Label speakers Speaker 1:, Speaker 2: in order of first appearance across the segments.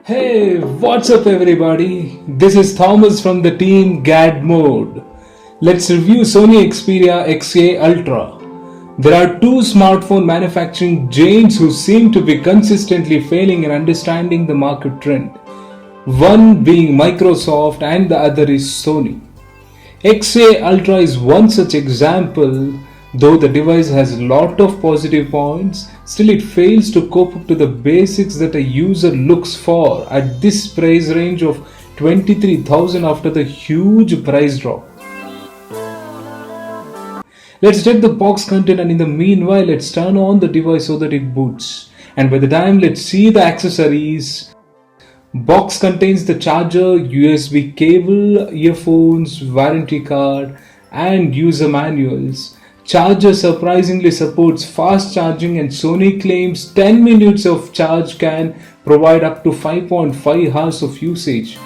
Speaker 1: Hey, what's up everybody? This is Thomas from the team GAD Mode. Let's review Sony Xperia XA Ultra. There are two smartphone manufacturing giants who seem to be consistently failing in understanding the market trend. One being Microsoft and the other is Sony. XA Ultra is one such example. Though the device has a lot of positive points, still it fails to cope up to the basics that a user looks for at this price range of 23,000 after the huge price drop. Let's check the box content, and in the meanwhile let's turn on the device so that it boots. And by the time let's see the accessories. Box contains the charger, USB cable, earphones, warranty card and user manuals. Charger surprisingly supports fast charging, and Sony claims 10 minutes of charge can provide up to 5.5 hours of usage.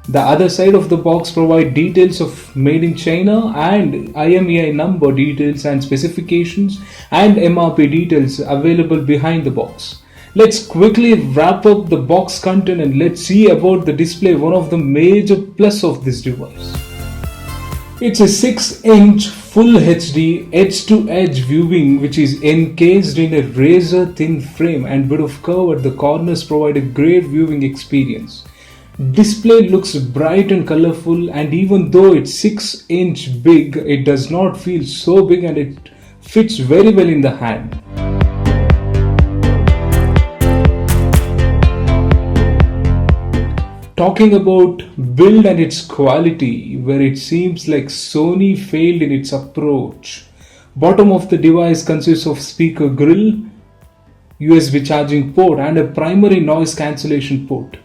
Speaker 1: The other side of the box provides details of made in China and IMEI number details and specifications and MRP details available behind the box. Let's quickly wrap up the box content and let's see about the display, one of the major plus of this device. It's a 6-inch Full HD edge-to-edge viewing which is encased in a razor-thin frame, and bit of curve at the corners provide a great viewing experience. Display looks bright and colorful, and even though it's 6-inch big, it does not feel so big and it fits very well in the hand. Talking about build and its quality, where it seems like Sony failed in its approach. Bottom of the device consists of speaker grill, USB charging port and a primary noise cancellation port.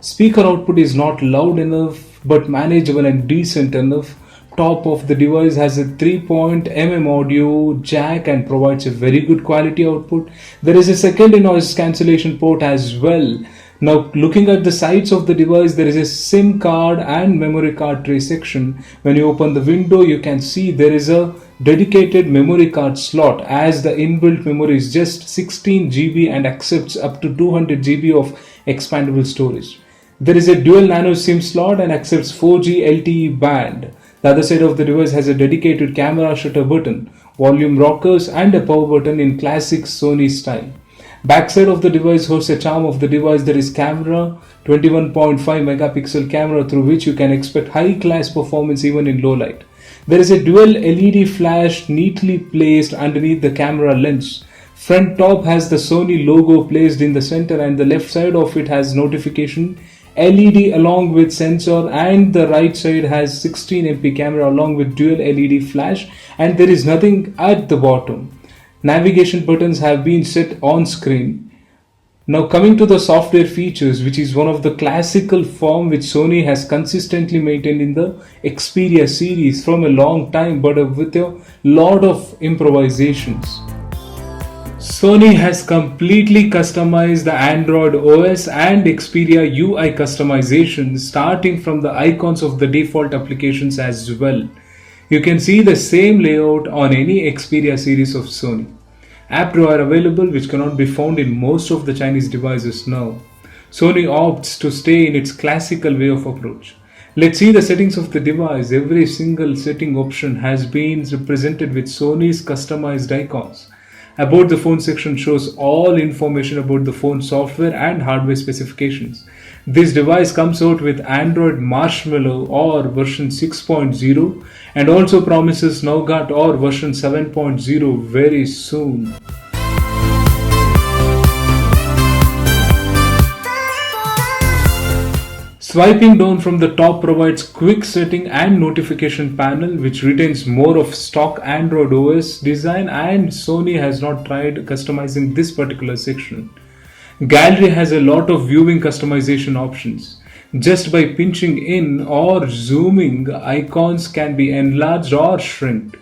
Speaker 1: Speaker output is not loud enough but manageable and decent enough. Top of the device has a 3.mm audio jack and provides a very good quality output. There is a secondary noise cancellation port as well. Now looking at the sides of the device, there is a SIM card and memory card tray section. When you open the window, you can see there is a dedicated memory card slot, as the inbuilt memory is just 16 GB and accepts up to 200 GB of expandable storage. There is a dual nano SIM slot and accepts 4G LTE band. The other side of the device has a dedicated camera shutter button, volume rockers and a power button in classic Sony style. Backside of the device hosts a charm of the device. There is camera, 21.5 megapixel camera through which you can expect high class performance even in low light. There is a dual LED flash neatly placed underneath the camera lens. Front top has the Sony logo placed in the center, and the left side of it has notification LED along with sensor, and the right side has 16MP camera along with dual LED flash, and there is nothing at the bottom. Navigation buttons have been set on screen. Now coming to the software features, which is one of the classical form which Sony has consistently maintained in the Xperia series from a long time, but with a lot of improvisations. Sony has completely customized the Android OS and Xperia UI customization, starting from the icons of the default applications as well. You can see the same layout on any Xperia series of Sony. App drawer available, which cannot be found in most of the Chinese devices now. Sony opts to stay in its classical way of approach. Let's see the settings of the device. Every single setting option has been represented with Sony's customized icons. About the phone section shows all information about the phone software and hardware specifications. This device comes out with Android Marshmallow or version 6.0 and also promises Nougat or version 7.0 very soon. Swiping down from the top provides quick setting and notification panel, which retains more of stock Android OS design, and Sony has not tried customizing this particular section. Gallery has a lot of viewing customization options. Just by pinching in or zooming, icons can be enlarged or shrinked.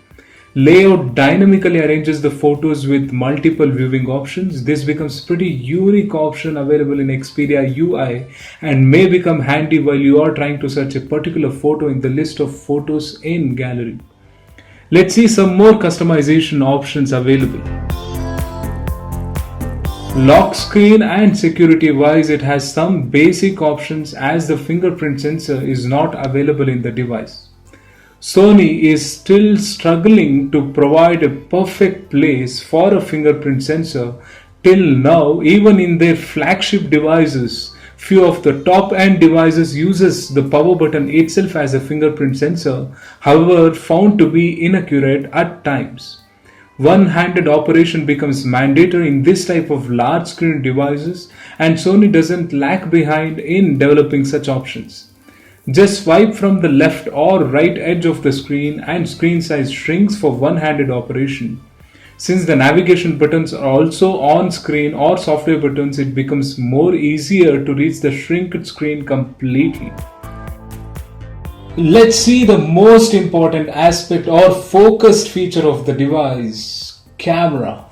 Speaker 1: Layout dynamically arranges the photos with multiple viewing options. This becomes pretty unique option available in Xperia UI and may become handy while you are trying to search a particular photo in the list of photos in gallery. Let's see some more customization options available. Lock screen and security wise, it has some basic options as the fingerprint sensor is not available in the device. Sony is still struggling to provide a perfect place for a fingerprint sensor till now. Even in their flagship devices, few of the top end devices uses the power button itself as a fingerprint sensor, however found to be inaccurate at times. One-handed operation becomes mandatory in this type of large screen devices, and Sony doesn't lag behind in developing such options. Just swipe from the left or right edge of the screen and screen size shrinks for one-handed operation. Since the navigation buttons are also on screen or software buttons, it becomes more easier to reach the shrinked screen completely. Let's see the most important aspect or focused feature of the device: camera.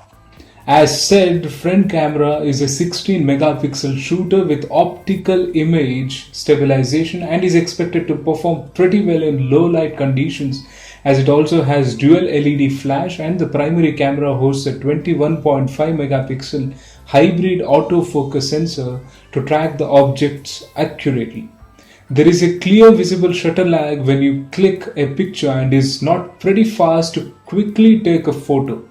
Speaker 1: As said, front camera is a 16 megapixel shooter with optical image stabilization and is expected to perform pretty well in low light conditions, as it also has dual LED flash, and the primary camera hosts a 21.5 megapixel hybrid autofocus sensor to track the objects accurately. There is a clear visible shutter lag when you click a picture and is not pretty fast to quickly take a photo.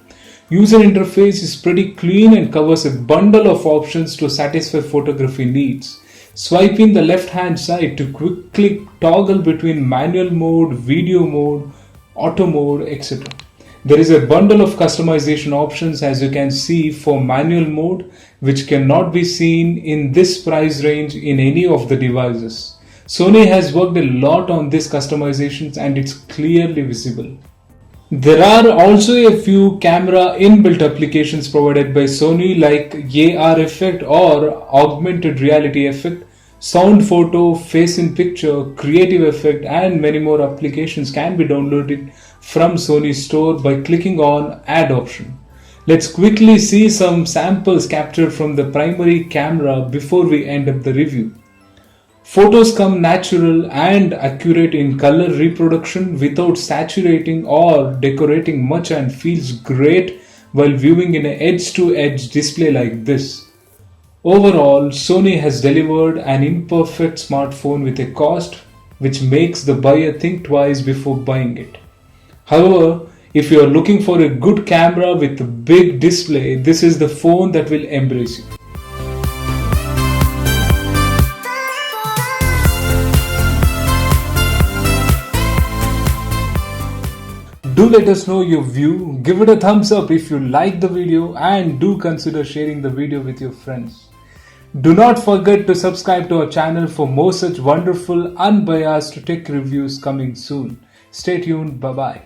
Speaker 1: User interface is pretty clean and covers a bundle of options to satisfy photography needs. Swiping the left hand side to quickly toggle between manual mode, video mode, auto mode, etc. There is a bundle of customization options, as you can see, for manual mode, which cannot be seen in this price range in any of the devices. Sony has worked a lot on these customizations and it's clearly visible. There are also a few camera inbuilt applications provided by Sony like AR effect or augmented reality effect, sound photo, face in picture, creative effect, and many more applications can be downloaded from Sony store by clicking on add option. Let's quickly see some samples captured from the primary camera before we end up the review. Photos come natural and accurate in color reproduction without saturating or decorating much and feels great while viewing in an edge-to-edge display like this. Overall, Sony has delivered an imperfect smartphone with a cost which makes the buyer think twice before buying it. However, if you are looking for a good camera with a big display, this is the phone that will embrace you. Do let us know your view, give it a thumbs up if you like the video, and do consider sharing the video with your friends. Do not forget to subscribe to our channel for more such wonderful, unbiased tech reviews coming soon. Stay tuned, bye bye.